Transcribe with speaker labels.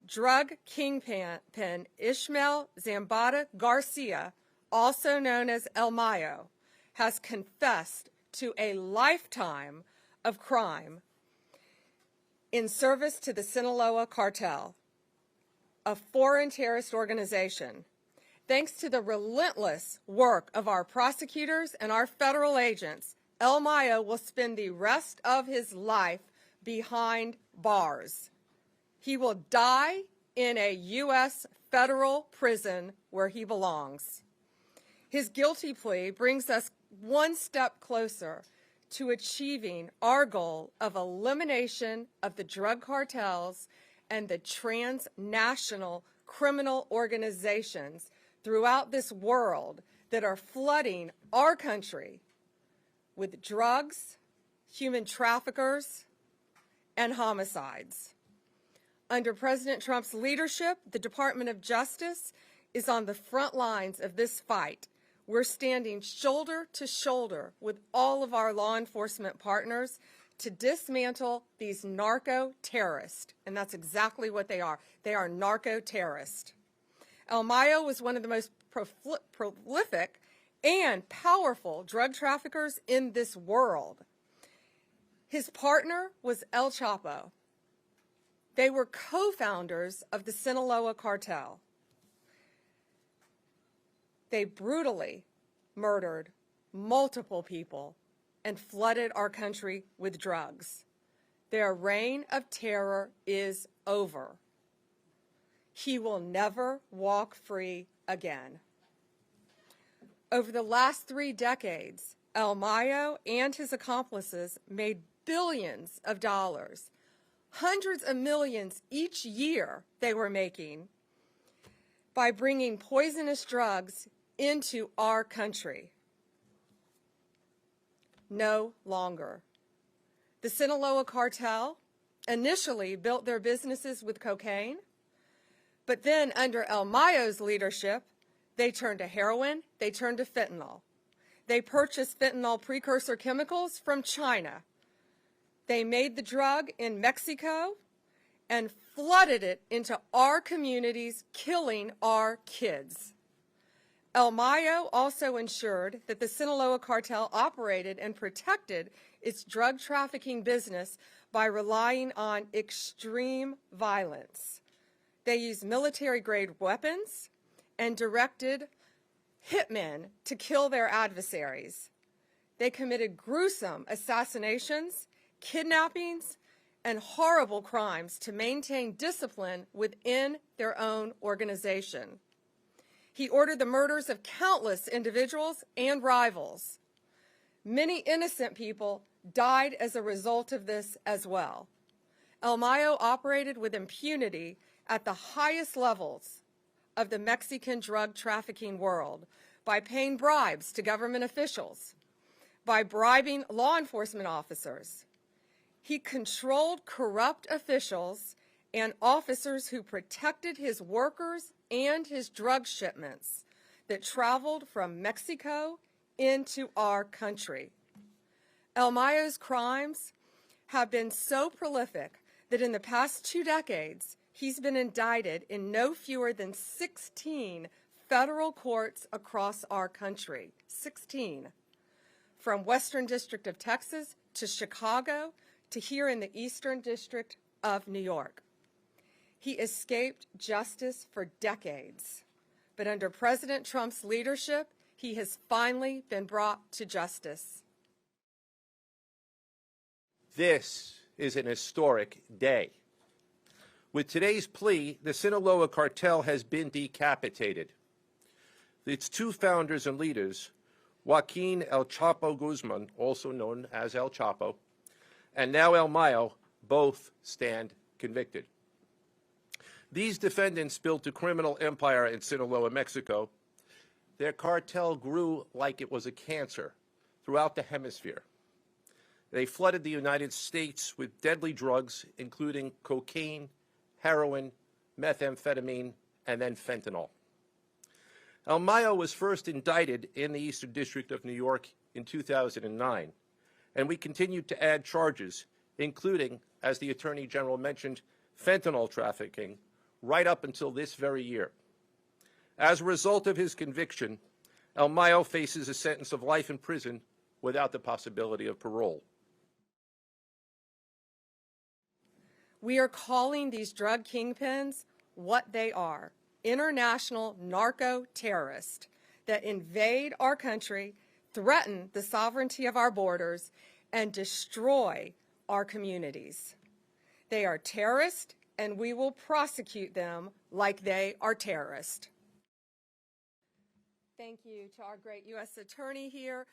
Speaker 1: drug kingpin Ismael Zambada Garcia, also known as El Mayo, has confessed to a lifetime of crime in service to the Sinaloa Cartel, a foreign terrorist organization. Thanks to the relentless work of our prosecutors and our federal agents, El Mayo will spend the rest of his life behind bars. He will die in a U.S. federal prison where he belongs. His guilty plea brings us one step closer to achieving our goal of elimination of the drug cartels and the transnational criminal organizations throughout this world that are flooding our country with drugs, human traffickers, and homicides. Under President Trump's leadership, the Department of Justice is on the front lines of this fight. We're standing shoulder to shoulder with all of our law enforcement partners to dismantle these narco-terrorists, and that's exactly what they are. They are narco-terrorists. El Mayo was one of the most prolific and powerful drug traffickers in this world. His partner was El Chapo. They were co-founders of the Sinaloa Cartel. They brutally murdered multiple people and flooded our country with drugs. Their reign of terror is over. He will never walk free again. Over the last 3 decades, El Mayo and his accomplices made billions of dollars, hundreds of millions each year they were making by bringing poisonous drugs into our country. No longer. The Sinaloa Cartel initially built their businesses with cocaine, but then under El Mayo's leadership, they turned to heroin, they turned to fentanyl. They purchased fentanyl precursor chemicals from China. They made the drug in Mexico and flooded it into our communities, killing our kids. El Mayo also ensured that the Sinaloa Cartel operated and protected its drug trafficking business by relying on extreme violence. They used military-grade weapons and directed hitmen to kill their adversaries. They committed gruesome assassinations, kidnappings, and horrible crimes to maintain discipline within their own organization. He ordered the murders of countless individuals and rivals. Many innocent people died as a result of this as well. El Mayo operated with impunity at the highest levels of the Mexican drug trafficking world by paying bribes to government officials, by bribing law enforcement officers. He controlled corrupt officials and officers who protected his workers and his drug shipments that traveled from Mexico into our country. El Mayo's crimes have been so prolific that in the past 2 decades, he's been indicted in no fewer than 16 federal courts across our country. 16. From Western District of Texas to Chicago to here in the Eastern District of New York. He escaped justice for decades, but under President Trump's leadership, he has finally been brought to justice.
Speaker 2: This is an historic day. With today's plea, the Sinaloa Cartel has been decapitated. Its 2 founders and leaders, Joaquin El Chapo Guzman, also known as El Chapo, and now El Mayo, both stand convicted. These defendants built a criminal empire in Sinaloa, Mexico. Their cartel grew like it was a cancer throughout the hemisphere. They flooded the United States with deadly drugs, including cocaine, heroin, methamphetamine, and then fentanyl. El Mayo was first indicted in the Eastern District of New York in 2009, and we continued to add charges, including, as the Attorney General mentioned, fentanyl trafficking, right up until this very year. As a result of his conviction, El Mayo faces a sentence of life in prison without the possibility of parole.
Speaker 1: We are calling these drug kingpins what they are: international narco-terrorists that invade our country, threaten the sovereignty of our borders, and destroy our communities. They are terrorists, and we will prosecute them like they are terrorists. Thank you to our great U.S. Attorney here.